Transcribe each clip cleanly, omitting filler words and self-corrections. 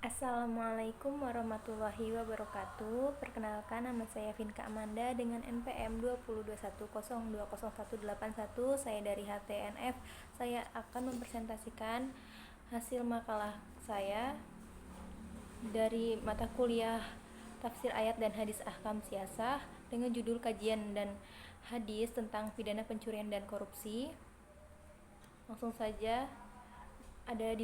Assalamualaikum warahmatullahi wabarakatuh. Perkenalkan, nama saya Vinka Amanda dengan NPM 2021020181. Saya dari HTNF. Saya akan mempresentasikan hasil makalah saya dari mata kuliah Tafsir Ayat dan Hadis Ahkam Siyasah dengan judul Kajian dan Hadis tentang Pidana Pencurian dan Korupsi. Langsung saja, ada di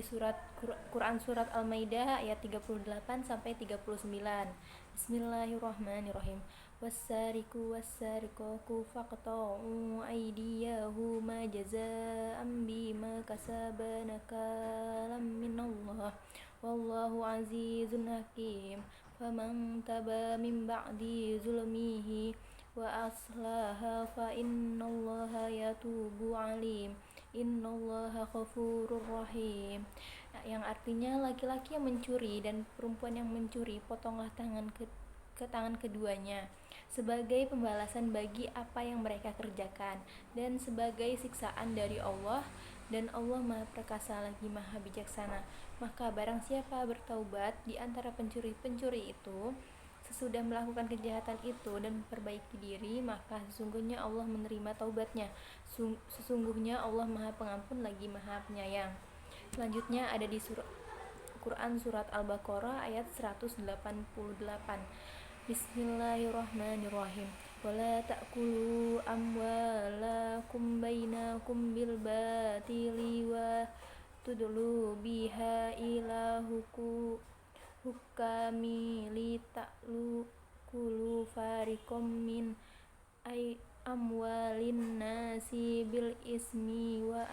Quran surat Al-Maidah ayat 38 sampai 39. Bismillahirrahmanirrahim. Wassariqu wassariqatu faqta'u aydiyahuma jazaa'an bima kasaba nakalam minallah wallahu azizun hakim. Faman taba min ba'di zulmihi wa aslaha fa innallaha yatubu alim. Innallaha ghafurur rahim. Yang artinya laki-laki yang mencuri dan perempuan yang mencuri, potonglah ke tangan keduanya sebagai pembalasan bagi apa yang mereka kerjakan dan sebagai siksaan dari Allah, dan Allah Maha Perkasa lagi Maha Bijaksana. Maka barang siapa bertaubat di antara pencuri-pencuri itu sesudah melakukan kejahatan itu dan memperbaiki diri, maka sesungguhnya Allah menerima taubatnya. Sesungguhnya Allah Maha Pengampun lagi Maha Penyayang. Selanjutnya ada di Quran surat Al-Baqarah ayat 188. Bismillahirrahmanirrahim. Wala ta'kulu amwalakum bainakum bil batili wa tudlu biha ila hukami li ta'lu kulu fariqom min amwalin nasi bil ismi wa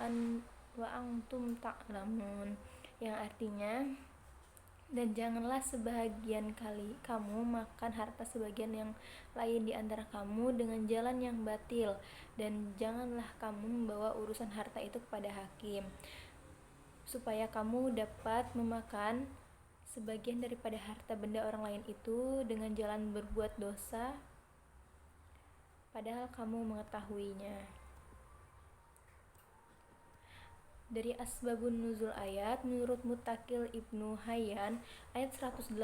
antum ta'lamun. Yang artinya, dan janganlah sebahagian kali kamu makan harta sebagian yang lain di antara kamu dengan jalan yang batil, dan janganlah kamu membawa urusan harta itu kepada hakim supaya kamu dapat memakan sebagian daripada harta benda orang lain itu dengan jalan berbuat dosa padahal kamu mengetahuinya. Dari asbabun nuzul ayat, menurut Mutakil Ibnu Hayyan, ayat 188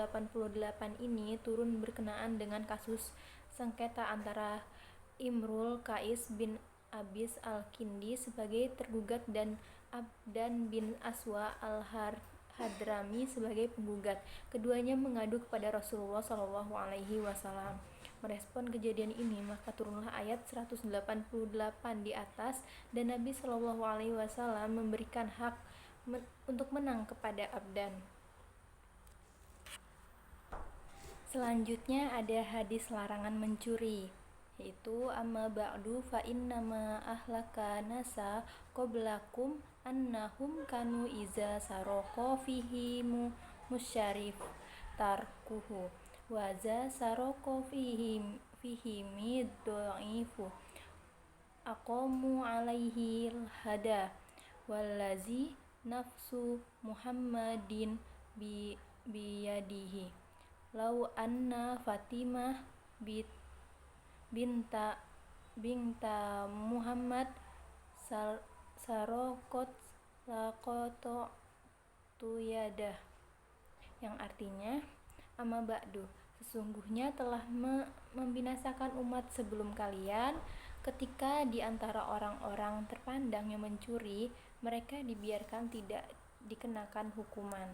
ini turun berkenaan dengan kasus sengketa antara Imrul Qais bin Abis al-Kindi sebagai tergugat dan Abdan bin Aswa al-Hadrami sebagai penggugat. Keduanya mengadu kepada Rasulullah SAW. Merespon kejadian ini, maka turunlah ayat 188 di atas, dan Nabi SAW memberikan hak untuk menang kepada Abdan. Selanjutnya ada hadis larangan mencuri, yaitu amma ba'du fa innama ahlaka nasa qablakum annahum kanu iza saroko fihi musyarif tarkuhu waza saroko fihi middo'ifu aqamu alaihi hada wallazi nafsu Muhammadin biyadihi lau anna Fatimah binta Muhammad sarokot lakoto tuyadah. Yang artinya, amma ba'du, sesungguhnya telah membinasakan umat sebelum kalian ketika di antara orang-orang terpandang yang mencuri, mereka dibiarkan tidak dikenakan hukuman.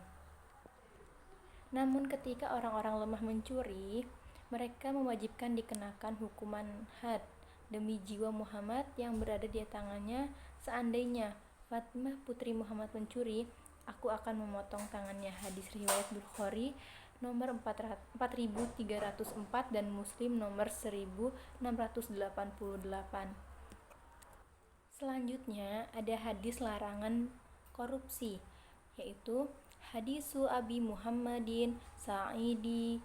Namun ketika orang-orang lemah mencuri, mereka mewajibkan dikenakan hukuman had demi jiwa Muhammad yang berada di tangannya. Seandainya Fatimah putri Muhammad mencuri, aku akan memotong tangannya. Hadis riwayat Bukhari nomor 4304 dan Muslim nomor 1688. Selanjutnya ada hadis larangan korupsi, yaitu hadisu Abi Muhammadin Sa'idi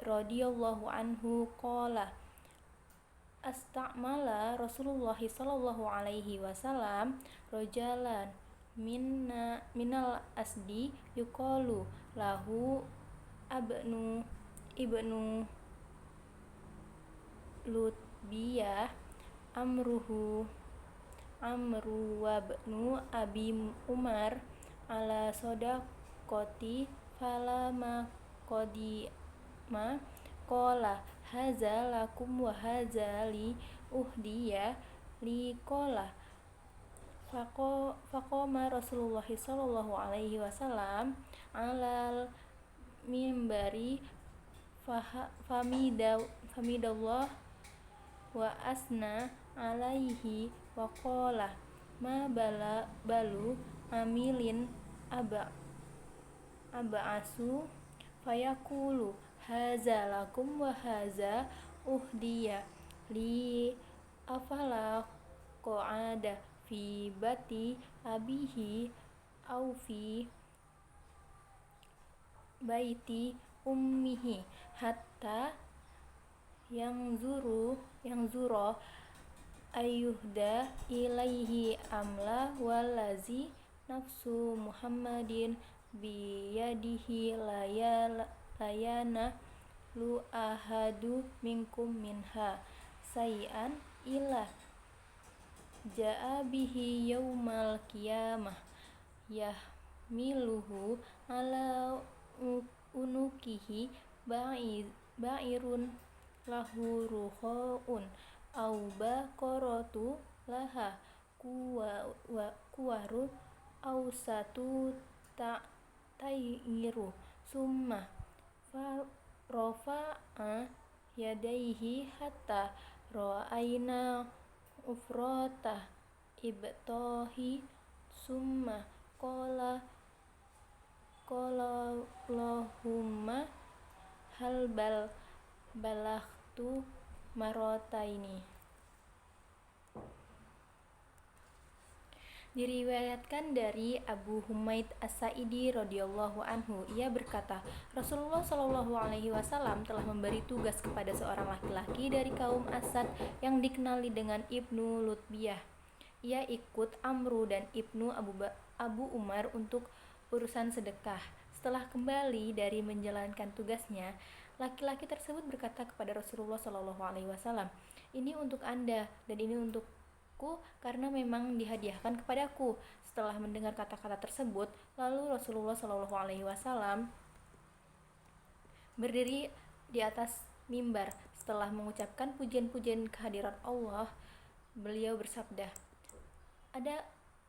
radhiyallahu anhu qala astamala Rasulullah sallallahu alaihi wasallam rojalan minal asdi yuqalu lahu ibnu lutbiyah amru wabnu abi Umar ala sodakoti Falama qadima qala haza lakum wa haza li uhdiya li qala faqoma Rasulullah sallallahu alaihi wasallam alal mimbari famidallah wa asna alaihi wa qala ma balu amilin aba'asu fayaqulu haza lakum wa haza uhdiya li afala qa'ada fi bati abihi au fi baiti ummihi hatta yang zuro ayyuhda ilaihi amla walazi nafsu Muhammadin biyadihi layana lu ahadu minkum minha sayan ila ja'a bihi yaumal qiyamah yahmiluhu ala unukihi ba'irun lahu ruhoun au baqaratu laha kuwaru au satu tayyiru summa rafa'a yadaihi hatta ra'aina ufrata ibtahi summa qala Allahumma hal balaghtu marataini. Diriwayatkan dari Abu Humaid As-Sa'idi radhiyallahu anhu, ia berkata, Rasulullah shallallahu alaihi wasallam telah memberi tugas kepada seorang laki-laki dari kaum Asad yang dikenali dengan Ibnu Lutbiyah. Ia ikut Amru dan Ibnu Abu Umar untuk urusan sedekah. Setelah kembali dari menjalankan tugasnya, laki-laki tersebut berkata kepada Rasulullah shallallahu alaihi wasallam, "Ini untuk Anda dan ini untukku karena memang dihadiahkan kepadaku." Setelah mendengar kata-kata tersebut, lalu Rasulullah shallallahu alaihi wasallam berdiri di atas mimbar. Setelah mengucapkan pujian-pujian kehadiran Allah, beliau bersabda,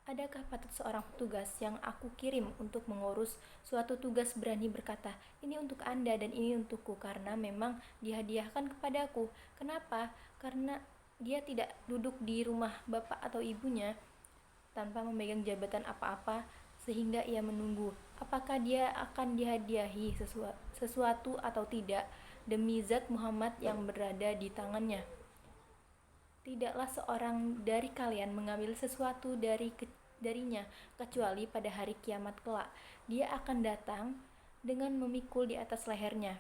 Adakah patut seorang petugas yang aku kirim untuk mengurus suatu tugas berani berkata, "Ini untuk Anda dan ini untukku karena memang dihadiahkan kepadaku." Kenapa? Karena dia tidak duduk di rumah bapak atau ibunya tanpa memegang jabatan apa-apa sehingga ia menunggu apakah dia akan dihadiahi sesuatu atau tidak demi zat Muhammad yang berada di tangannya. Tidaklah seorang dari kalian mengambil sesuatu darinya kecuali pada hari kiamat kelak dia akan datang dengan memikul di atas lehernya.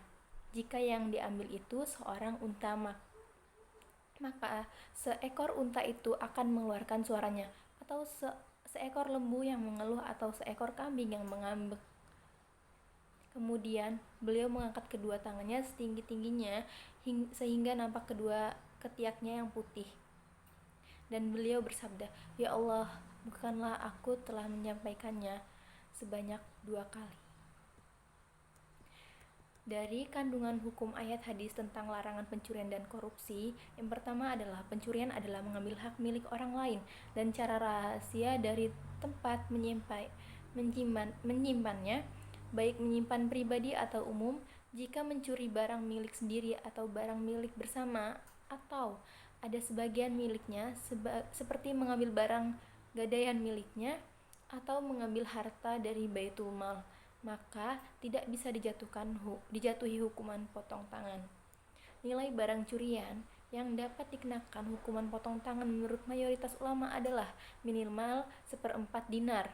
Jika yang diambil itu seorang unta, maka seekor unta itu akan mengeluarkan suaranya, atau seekor lembu yang mengeluh, atau seekor kambing yang mengambek. Kemudian beliau mengangkat kedua tangannya setinggi-tingginya sehingga nampak kedua ketiaknya yang putih. Dan beliau bersabda, "Ya Allah, bukanlah aku telah menyampaikannya sebanyak 2 kali." Dari kandungan hukum ayat hadis tentang larangan pencurian dan korupsi, yang pertama adalah pencurian adalah mengambil hak milik orang lain dan cara rahasia dari tempat menyimpannya, baik menyimpan pribadi atau umum. Jika mencuri barang milik sendiri atau barang milik bersama, atau ada sebagian miliknya, seperti mengambil barang gadaian miliknya atau mengambil harta dari baitul mal, maka tidak bisa dijatuhi hukuman potong tangan. Nilai barang curian yang dapat dikenakan hukuman potong tangan menurut mayoritas ulama adalah minimal 1/4 dinar.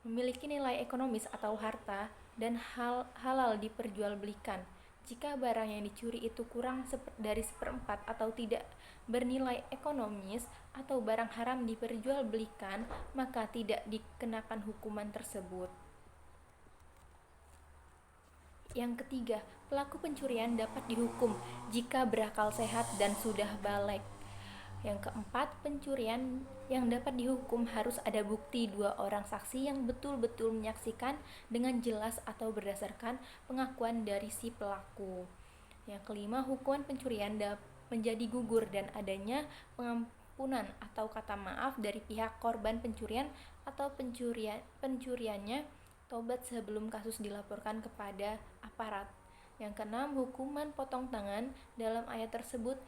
Memiliki nilai ekonomis atau harta dan halal diperjualbelikan. Jika barang yang dicuri itu kurang dari 1/4 atau tidak bernilai ekonomis atau barang haram diperjualbelikan, maka tidak dikenakan hukuman tersebut. Yang ketiga, pelaku pencurian dapat dihukum jika berakal sehat dan sudah baligh. Yang keempat, pencurian yang dapat dihukum harus ada bukti 2 orang saksi yang betul-betul menyaksikan dengan jelas atau berdasarkan pengakuan dari si pelaku. Yang kelima, hukuman pencurian menjadi gugur dan adanya pengampunan atau kata maaf dari pihak korban pencurian atau pencuriannya tobat sebelum kasus dilaporkan kepada aparat. Yang keenam, hukuman potong tangan dalam ayat tersebut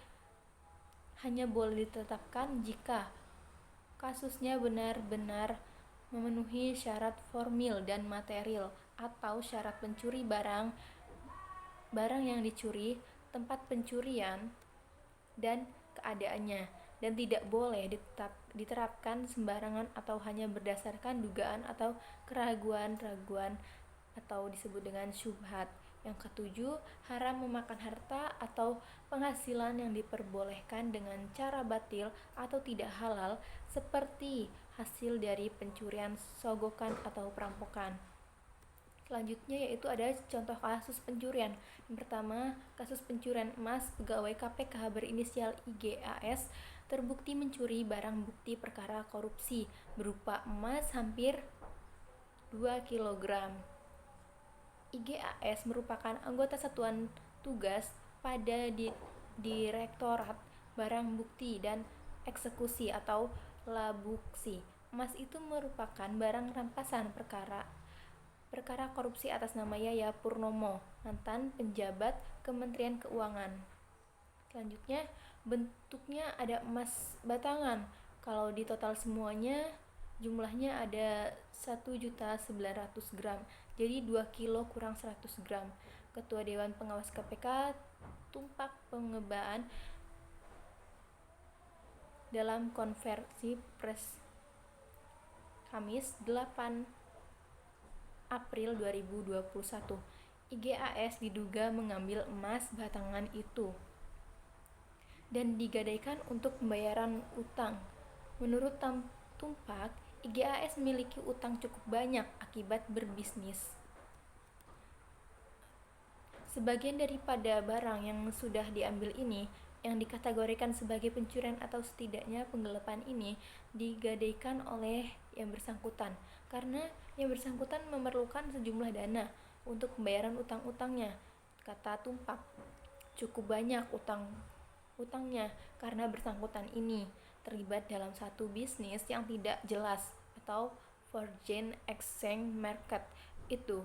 hanya boleh ditetapkan jika kasusnya benar-benar memenuhi syarat formil dan material atau syarat pencuri barang yang dicuri, tempat pencurian, dan keadaannya, dan tidak boleh diterapkan sembarangan atau hanya berdasarkan dugaan atau keraguan-raguan atau disebut dengan syubhat. Yang ketujuh, haram memakan harta atau penghasilan yang diperbolehkan dengan cara batil atau tidak halal seperti hasil dari pencurian, sogokan, atau perampokan. Selanjutnya yaitu ada contoh kasus pencurian. Yang pertama, kasus pencurian emas pegawai KPK berinisial IGAS terbukti mencuri barang bukti perkara korupsi berupa emas hampir 2 kg. IGAS merupakan anggota satuan tugas pada Direktorat Barang Bukti dan Eksekusi atau Labuksi. Emas itu merupakan barang rampasan perkara korupsi atas nama Yaya Purnomo, mantan penjabat Kementerian Keuangan. Selanjutnya, bentuknya ada emas batangan. Kalau di total semuanya jumlahnya ada 1.900 gram. Jadi 2 kilo kurang 100 gram. Ketua Dewan Pengawas KPK Tumpak Pengebaan dalam konversi pers Kamis 8 April 2021. IGAS diduga mengambil emas batangan itu dan digadaikan untuk pembayaran utang. Menurut Tumpak, IGAS memiliki utang cukup banyak akibat berbisnis. Sebagian daripada barang yang sudah diambil ini, yang dikategorikan sebagai pencurian atau setidaknya penggelapan ini, digadaikan oleh yang bersangkutan, karena yang bersangkutan memerlukan sejumlah dana untuk pembayaran utang-utangnya. Kata Tumpak, cukup banyak utangnya karena bersangkutan ini terlibat dalam satu bisnis yang tidak jelas atau foreign exchange market itu,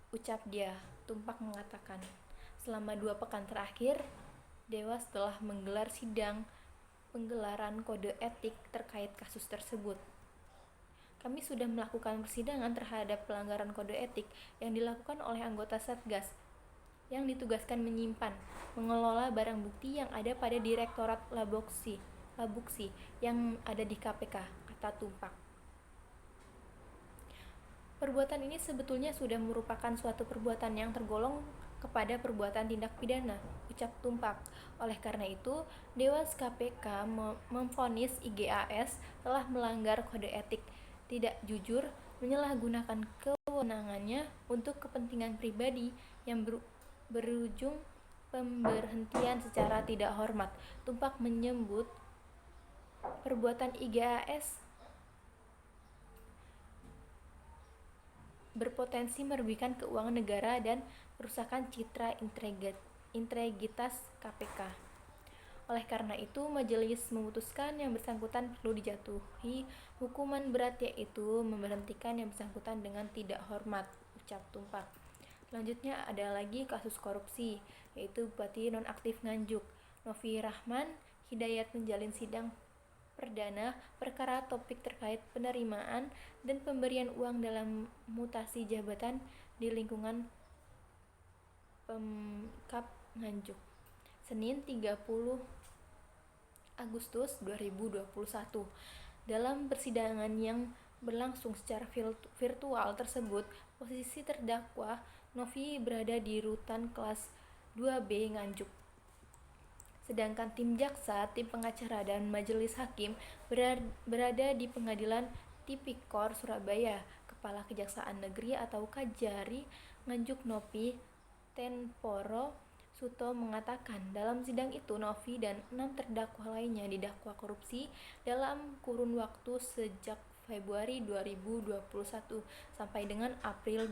ucap dia. Tumpak mengatakan, selama 2 pekan terakhir, Dewas telah menggelar sidang penggelaran kode etik terkait kasus tersebut. Kami sudah melakukan persidangan terhadap pelanggaran kode etik yang dilakukan oleh anggota Satgas yang ditugaskan menyimpan, mengelola barang bukti yang ada pada Direktorat Labuksi yang ada di KPK, kata Tumpak. Perbuatan ini sebetulnya sudah merupakan suatu perbuatan yang tergolong kepada perbuatan tindak pidana, ucap Tumpak. Oleh karena itu, Dewas KPK memvonis IGAS telah melanggar kode etik, tidak jujur, menyalahgunakan kewenangannya untuk kepentingan pribadi yang berujung pemberhentian secara tidak hormat. Tumpak menyebut perbuatan IGAS berpotensi merugikan keuangan negara dan merusakan citra integritas KPK. Oleh karena itu, majelis memutuskan yang bersangkutan perlu dijatuhi hukuman berat, yaitu memberhentikan yang bersangkutan dengan tidak hormat, ucap Tumpak. Selanjutnya ada lagi kasus korupsi, yaitu Bupati Nonaktif Nganjuk, Novi Rahman Hidayat menjalin sidang perdana perkara topik terkait penerimaan dan pemberian uang dalam mutasi jabatan di lingkungan Pemkab Nganjuk, Senin 30 Agustus 2021. Dalam persidangan yang berlangsung secara virtual tersebut, posisi terdakwa Novi berada di rutan kelas 2B Nganjuk. Sedangkan tim jaksa, tim pengacara, dan majelis hakim berada di Pengadilan Tipikor Surabaya. Kepala Kejaksaan Negeri atau Kajari Nganjuk Novi Tenporo Suto mengatakan dalam sidang itu Novi dan 6 terdakwa lainnya didakwa korupsi dalam kurun waktu sejak Februari 2021 sampai dengan April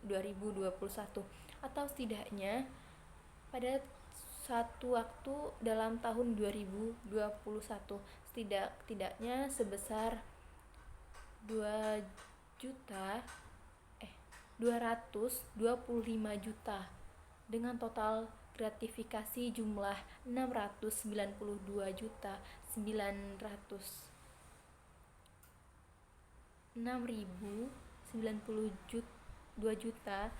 2021 atau setidaknya pada satu waktu dalam tahun 2021 setidaknya sebesar 2 juta 225 juta dengan total gratifikasi jumlah 692 juta 6.092 juta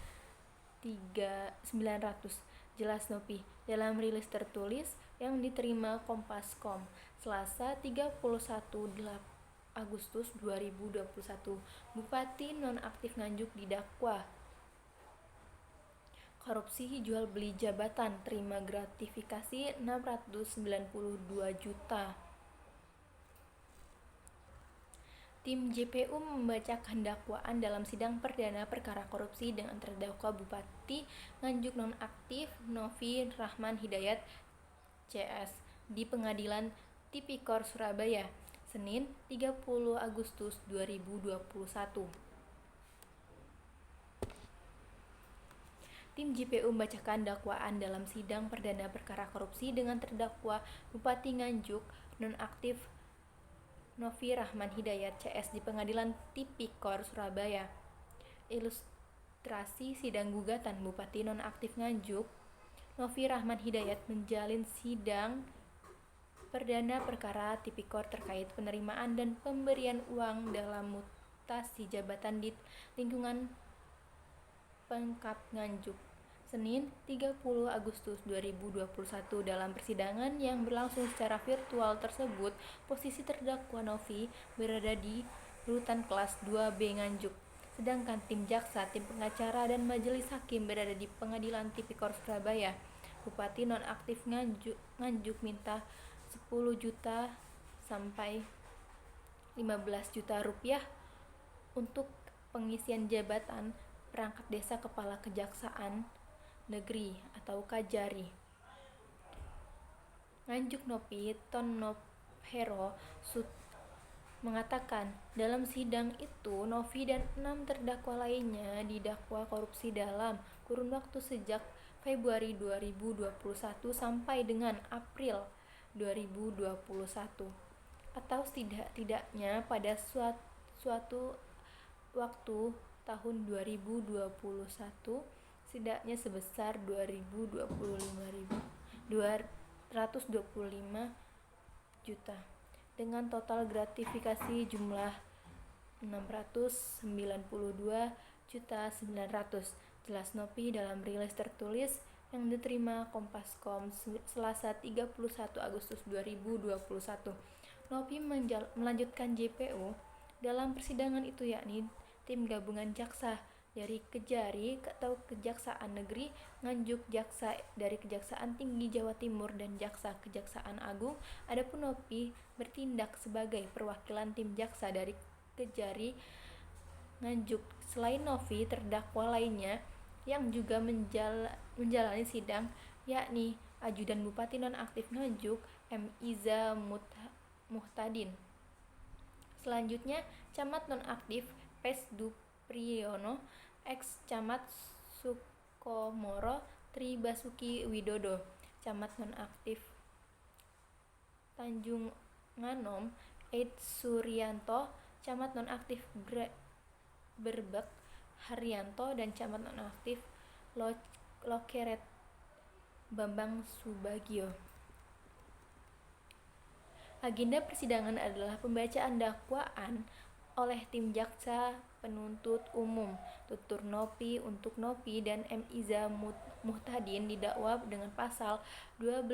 900, jelas Nopi dalam rilis tertulis yang diterima Kompas.com Selasa 31 Agustus 2021. Bupati nonaktif Nganjuk didakwa korupsi jual beli jabatan, terima gratifikasi 692 juta. Tim JPU membacakan dakwaan dalam sidang perdana perkara korupsi dengan terdakwa Bupati Nganjuk nonaktif Novi Rahman Hidayat CS di Pengadilan Tipikor Surabaya, Senin 30 Agustus 2021. Tim JPU membacakan dakwaan dalam sidang perdana perkara korupsi dengan terdakwa Bupati Nganjuk nonaktif Novi Rahman Hidayat CS di Pengadilan Tipikor Surabaya. Ilustrasi sidang gugatan Bupati nonaktif Nganjuk Novi Rahman Hidayat menjalin sidang perdana perkara Tipikor terkait penerimaan dan pemberian uang dalam mutasi jabatan di lingkungan Pemkab Nganjuk, Senin 30 Agustus 2021. Dalam persidangan yang berlangsung secara virtual tersebut, posisi terdakwa Novi berada di rutan kelas 2B Nganjuk, sedangkan tim jaksa, tim pengacara, dan majelis hakim berada di Pengadilan Tipikor Surabaya. Bupati nonaktif Nganjuk minta 10 juta sampai 15 juta rupiah untuk pengisian jabatan perangkat desa kepala kejaksaan negeri atau Kajari. Nganjuk Nopi Tonnophero mengatakan dalam sidang itu Novi dan 6 terdakwa lainnya didakwa korupsi dalam kurun waktu sejak Februari 2021 sampai dengan April 2021 atau setidaknya pada suatu waktu tahun 2021 setidaknya sebesar 225 juta dengan total gratifikasi jumlah 692 juta 900, jelas Nopi dalam rilis tertulis yang diterima Kompas.com Selasa 31 Agustus 2021. Nopi melanjutkan JPU dalam persidangan itu yakni tim gabungan jaksa dari Kejari atau Kejaksaan Negeri Nganjuk, jaksa dari Kejaksaan Tinggi Jawa Timur, dan jaksa Kejaksaan Agung. Adapun Nopi bertindak sebagai perwakilan tim jaksa dari Kejari Nganjuk. Selain Novi, terdakwa lainnya yang juga menjalani sidang yakni Ajudan Bupati nonaktif Nganjuk M. Iza Muhtadin. Selanjutnya Camat nonaktif Pesdu Priyono, ex-Camat Sukomoro Tri Basuki Widodo. Camat nonaktif Tanjung Nganom Eid Suryanto, Camat nonaktif Berbek Haryanto, dan Camat nonaktif Lokeret Bambang Subagio. Agenda persidangan adalah pembacaan dakwaan oleh tim jaksa penuntut umum. Tutur Nopi untuk Nopi dan M. Iza Muhtadin didakwa dengan pasal 12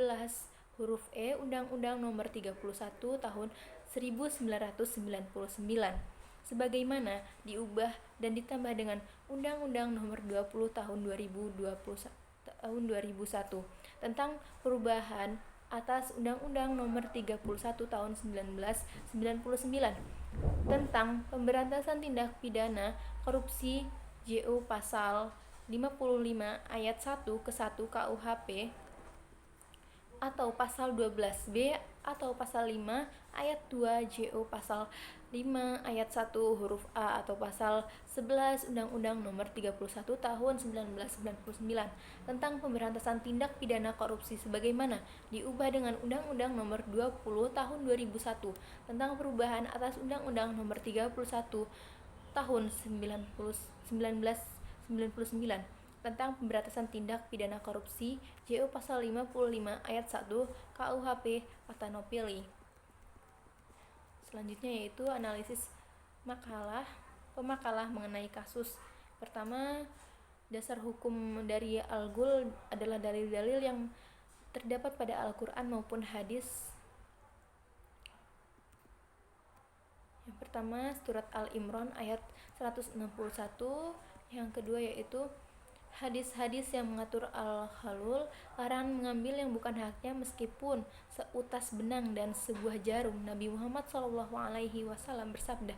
huruf E Undang-Undang Nomor 31 Tahun 1999 sebagaimana diubah dan ditambah dengan Undang-Undang Nomor 20 Tahun 2001 tentang perubahan atas Undang-Undang Nomor 31 Tahun 1999 tentang pemberantasan tindak pidana korupsi JU pasal 55 ayat 1 ke 1 KUHP atau pasal 12B atau pasal 5 ayat 2 JO pasal 5 ayat 1 huruf A atau pasal 11 Undang-Undang Nomor 31 Tahun 1999 tentang pemberantasan tindak pidana korupsi sebagaimana diubah dengan Undang-Undang Nomor 20 Tahun 2001 tentang perubahan atas Undang-Undang Nomor 31 Tahun 1999 tentang pemberantasan tindak pidana korupsi JO pasal 55 ayat 1 KUHP Patanopili. Selanjutnya yaitu analisis pemakalah mengenai kasus. Pertama, dasar hukum dari Al-Ghul adalah dalil-dalil yang terdapat pada Al-Quran maupun hadis. Yang pertama, surat Al-Imran ayat 161. Yang kedua yaitu hadis-hadis yang mengatur al-halul, larangan mengambil yang bukan haknya meskipun seutas benang dan sebuah jarum. Nabi Muhammad SAW bersabda,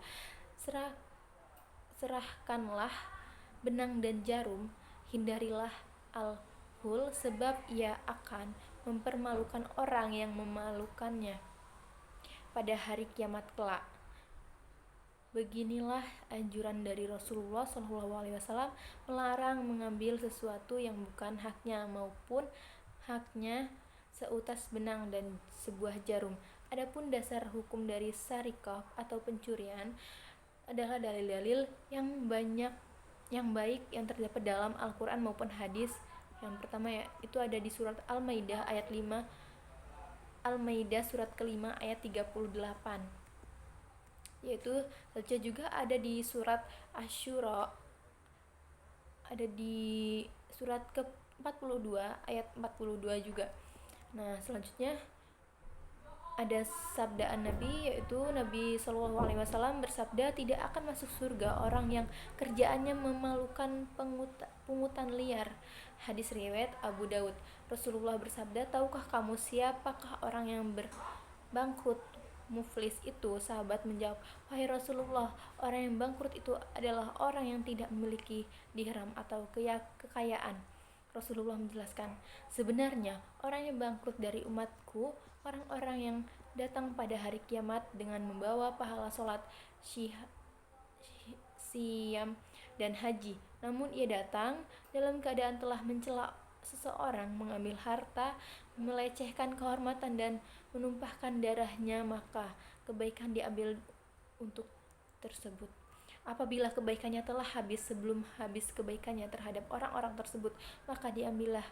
serahkanlah benang dan jarum, hindarilah al-hul sebab ia akan mempermalukan orang yang memalukannya pada hari kiamat kelak. Beginilah anjuran dari Rasulullah SAW melarang mengambil sesuatu yang bukan haknya maupun haknya seutas benang dan sebuah jarum. Adapun dasar hukum dari sarikah atau pencurian adalah dalil-dalil yang baik yang terdapat dalam Al-Quran maupun hadis. Yang pertama itu ada di surat Al-Maidah ayat 5, Al-Maidah surat ke-5 ayat 38. Yaitu saja juga ada di surat Asy-Syura, ada di surat ke-42 ayat 42 juga. Nah, selanjutnya ada sabdaan Nabi, yaitu Nabi SAW bersabda, tidak akan masuk surga orang yang kerjaannya memalukan pungutan liar. Hadis riwayat Abu Daud. Rasulullah bersabda, tahukah kamu siapakah orang yang bangkrut muflis itu? Sahabat menjawab, wahai Rasulullah, orang yang bangkrut itu adalah orang yang tidak memiliki dirham atau kekayaan. Rasulullah menjelaskan, sebenarnya orang yang bangkrut dari umatku orang-orang yang datang pada hari kiamat dengan membawa pahala sholat, siyam, dan haji, namun ia datang dalam keadaan telah mencela seseorang, mengambil harta, melecehkan kehormatan, dan menumpahkan darahnya, maka kebaikan diambil untuk tersebut. Apabila kebaikannya telah habis sebelum habis kebaikannya terhadap orang-orang tersebut, maka diambillah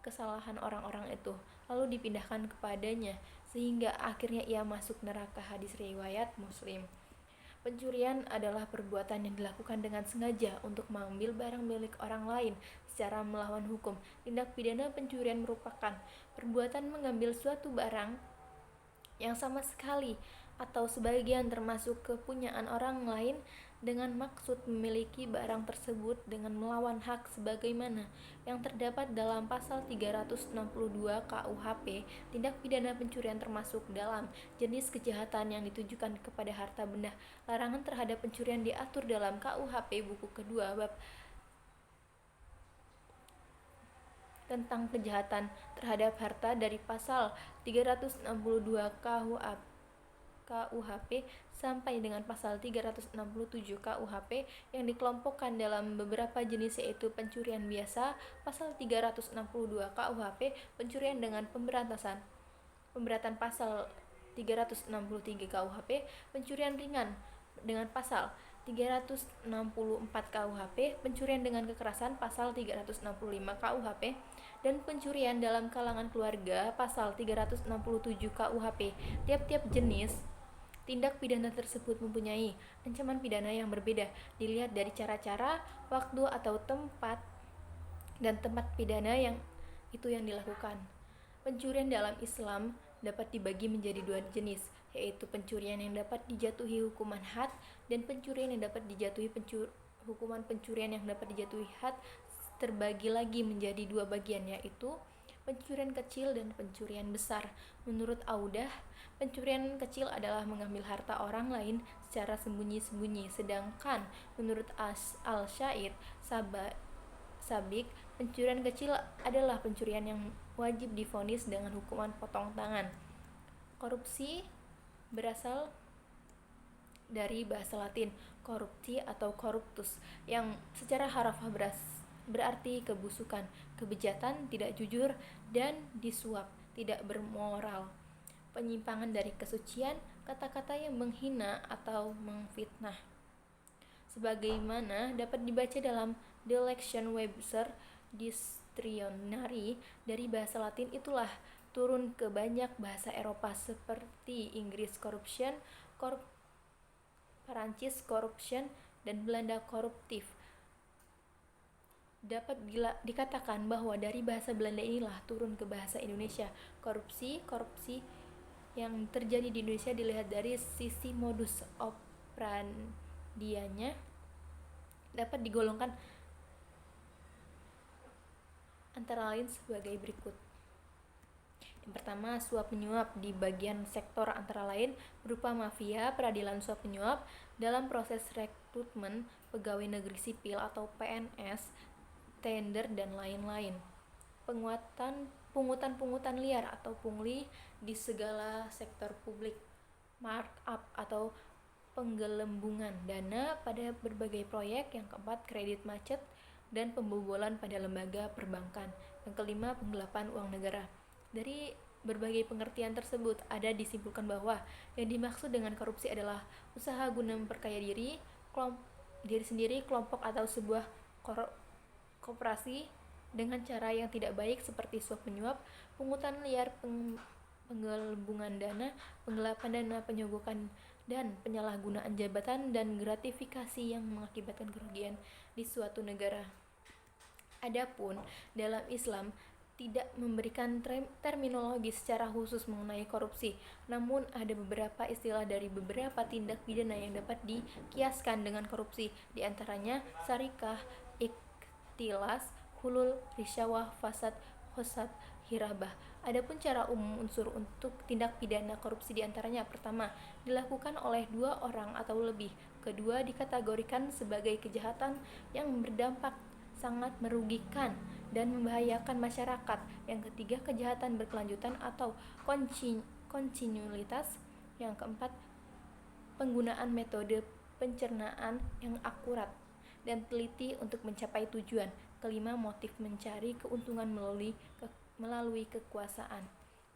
kesalahan orang-orang itu, lalu dipindahkan kepadanya, sehingga akhirnya ia masuk neraka. Hadis riwayat Muslim. Pencurian adalah perbuatan yang dilakukan dengan sengaja untuk mengambil barang milik orang lain secara melawan hukum. Tindak pidana pencurian merupakan perbuatan mengambil suatu barang yang sama sekali atau sebagian termasuk kepunyaan orang lain dengan maksud memiliki barang tersebut dengan melawan hak sebagaimana yang terdapat dalam pasal 362 KUHP. Tindak pidana pencurian termasuk dalam jenis kejahatan yang ditujukan kepada harta benda. Larangan terhadap pencurian diatur dalam KUHP buku kedua bab tentang kejahatan terhadap harta dari pasal 362 KUHP sampai dengan pasal 367 KUHP yang dikelompokkan dalam beberapa jenis, yaitu pencurian biasa, pasal 362 KUHP, pencurian dengan pemberatan pasal 363 KUHP, pencurian ringan dengan pasal 364 KUHP, pencurian dengan kekerasan pasal 365 KUHP, dan pencurian dalam kalangan keluarga pasal 367 KUHP. Tiap-tiap jenis tindak pidana tersebut mempunyai ancaman pidana yang berbeda dilihat dari cara-cara, waktu atau tempat pidana yang dilakukan. Pencurian dalam Islam dapat dibagi menjadi dua jenis, yaitu pencurian yang dapat dijatuhi hukuman had dan pencurian yang dapat dijatuhi hukuman pencurian yang dapat dijatuhi had terbagi lagi menjadi dua bagian, yaitu pencurian kecil dan pencurian besar. Menurut Audah, pencurian kecil adalah mengambil harta orang lain secara sembunyi-sembunyi, sedangkan menurut Al-Syair, sabik, pencurian kecil adalah pencurian yang wajib divonis dengan hukuman potong tangan. Korupsi berasal dari bahasa Latin corrupti atau corruptus yang secara harafiah berarti kebusukan, kebejatan, tidak jujur, dan disuap, tidak bermoral. Penyimpangan dari kesucian, kata-kata yang menghina atau memfitnah. Sebagaimana dapat dibaca dalam The Lexion Webster Dictionary, dari bahasa Latin itulah turun ke banyak bahasa Eropa seperti Inggris corruption, Perancis corruption, dan Belanda koruptif. Dapat dikatakan bahwa dari bahasa Belanda inilah turun ke bahasa Indonesia. Korupsi yang terjadi di Indonesia dilihat dari sisi modus operandinya dapat digolongkan antara lain sebagai berikut. Yang pertama, suap menyuap di bagian sektor antara lain berupa mafia, peradilan suap menyuap dalam proses rekrutmen pegawai negeri sipil atau PNS, tender, dan lain-lain. Pungutan liar atau pungli di segala sektor publik, markup atau penggelembungan dana pada berbagai proyek. Yang keempat, kredit macet dan pembobolan pada lembaga perbankan. Yang kelima, penggelapan uang negara. Dari berbagai pengertian tersebut ada disimpulkan bahwa yang dimaksud dengan korupsi adalah usaha guna memperkaya diri sendiri, kelompok, atau sebuah koperasi dengan cara yang tidak baik seperti suap menyuap, pungutan liar, penggelembungan dana, penggelapan dana, penyogokan, dan penyalahgunaan jabatan dan gratifikasi yang mengakibatkan kerugian di suatu negara. Adapun dalam Islam tidak memberikan terminologi secara khusus mengenai korupsi, namun ada beberapa istilah dari beberapa tindak pidana yang dapat dikiaskan dengan korupsi, di antaranya sarikah, iktilas, hulul, risyawah, fasad, khosat, hirabah. Adapun cara umum unsur untuk tindak pidana korupsi diantaranya: pertama, dilakukan oleh dua orang atau lebih; kedua, dikategorikan sebagai kejahatan yang berdampak sangat merugikan dan membahayakan masyarakat; yang ketiga, kejahatan berkelanjutan atau kontinuitas; yang keempat, penggunaan metode pencernaan yang akurat dan teliti untuk mencapai tujuan; kelima, motif mencari keuntungan melalui kekuasaan.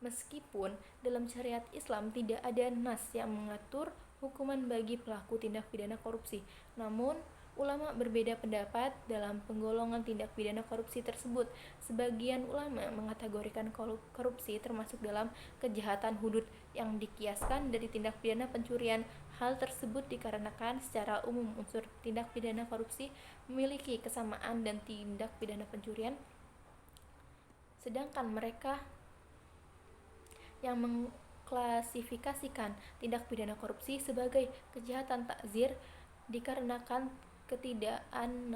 Meskipun dalam syariat Islam tidak ada nas yang mengatur hukuman bagi pelaku tindak pidana korupsi, namun ulama berbeda pendapat dalam penggolongan tindak pidana korupsi tersebut. Sebagian ulama mengategorikan korupsi termasuk dalam kejahatan hudud yang dikiaskan dari tindak pidana pencurian. Hal tersebut dikarenakan secara umum unsur tindak pidana korupsi memiliki kesamaan dan tindak pidana pencurian, sedangkan mereka yang mengklasifikasikan tindak pidana korupsi sebagai kejahatan takzir dikarenakan ketiadaan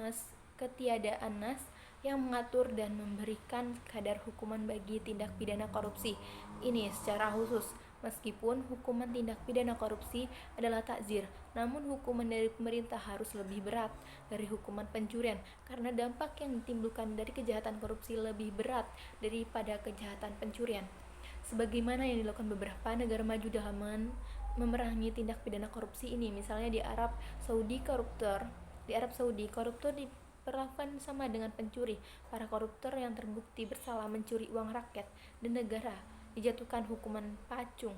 nas yang mengatur dan memberikan kadar hukuman bagi tindak pidana korupsi ini secara khusus. Meskipun hukuman tindak pidana korupsi adalah takzir, namun hukuman dari pemerintah harus lebih berat dari hukuman pencurian karena dampak yang ditimbulkan dari kejahatan korupsi lebih berat daripada kejahatan pencurian. Sebagaimana yang dilakukan beberapa negara maju dalam memerangi tindak pidana korupsi ini. Misalnya di Arab Saudi, koruptor diperlakukan sama dengan pencuri. Para koruptor yang terbukti bersalah mencuri uang rakyat dan negara dijatuhkan hukuman pacung.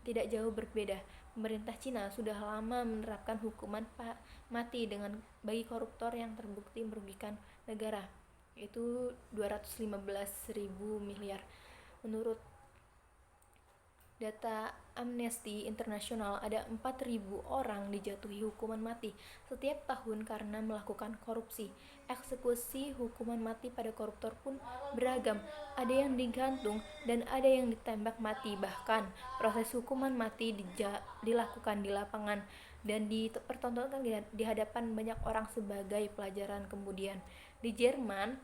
Tidak jauh berbeda, pemerintah Cina sudah lama menerapkan hukuman mati bagi koruptor yang terbukti merugikan negara, yaitu 215.000 miliar. Menurut data Amnesty International, ada 4.000 orang dijatuhi hukuman mati setiap tahun karena melakukan korupsi. Eksekusi hukuman mati pada koruptor pun beragam, ada yang digantung dan ada yang ditembak mati. Bahkan proses hukuman mati dilakukan di lapangan dan dipertontonkan di hadapan banyak orang sebagai pelajaran kemudian. Di Jerman,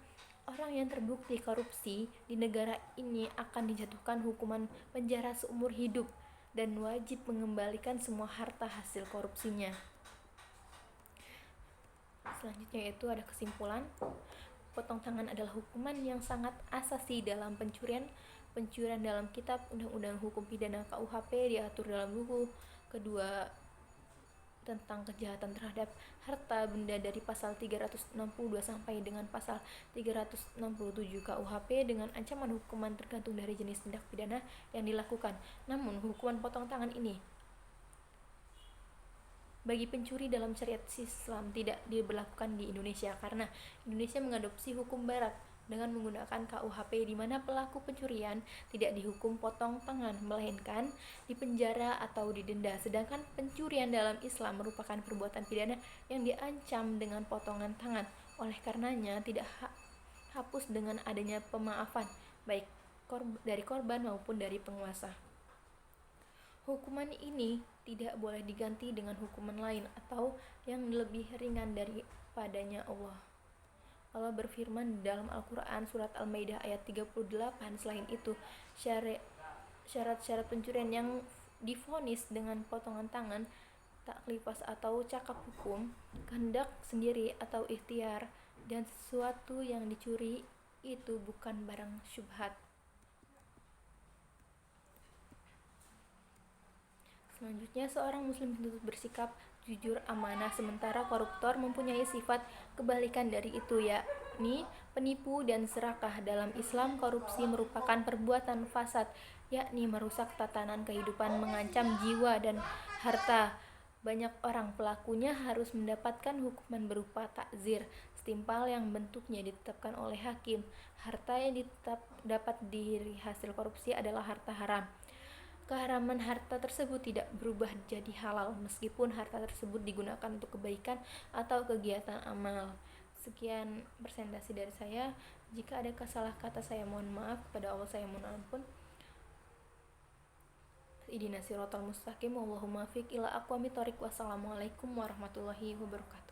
orang yang terbukti korupsi di negara ini akan dijatuhkan hukuman penjara seumur hidup dan wajib mengembalikan semua harta hasil korupsinya. Selanjutnya yaitu ada kesimpulan. Potong tangan adalah hukuman yang sangat asasi dalam pencurian. Pencurian dalam kitab Undang-Undang Hukum Pidana KUHP diatur dalam buku kedua tentang kejahatan terhadap harta benda dari pasal 362 sampai dengan pasal 367 KUHP dengan ancaman hukuman tergantung dari jenis tindak pidana yang dilakukan. Namun, hukuman potong tangan ini bagi pencuri dalam syariat Islam tidak diberlakukan di Indonesia karena Indonesia mengadopsi hukum barat dengan menggunakan KUHP di mana pelaku pencurian tidak dihukum potong tangan melainkan dipenjara atau didenda, sedangkan pencurian dalam Islam merupakan perbuatan pidana yang diancam dengan potongan tangan. Oleh karenanya tidak hapus dengan adanya pemaafan baik dari korban maupun dari penguasa. Hukuman ini tidak boleh diganti dengan hukuman lain atau yang lebih ringan daripadanya. Allah berfirman dalam Al-Quran surat Al-Maidah ayat 38, selain itu syarat-syarat pencurian yang divonis dengan potongan tangan, taklifas atau cakap hukum, kehendak sendiri atau ikhtiar, dan sesuatu yang dicuri itu bukan barang syubhat. Selanjutnya, seorang muslim dituntut bersikap jujur, amanah, sementara koruptor mempunyai sifat kebalikan dari itu, yakni penipu dan serakah. Dalam Islam, korupsi merupakan perbuatan fasad, yakni merusak tatanan kehidupan, mengancam jiwa dan harta banyak orang. Pelakunya harus mendapatkan hukuman berupa takzir setimpal yang bentuknya ditetapkan oleh hakim. Harta yang dapat dari hasil korupsi adalah harta haram. Keharaman harta tersebut tidak berubah jadi halal meskipun harta tersebut digunakan untuk kebaikan atau kegiatan amal. Sekian presentasi dari saya. Jika ada salah kata saya mohon maaf, kepada Allah saya mohon ampun. Ihdinas siratal mustaqim, Allahumma fiq ila aqwamit thoriq. Wassalamualaikum warahmatullahi wabarakatuh.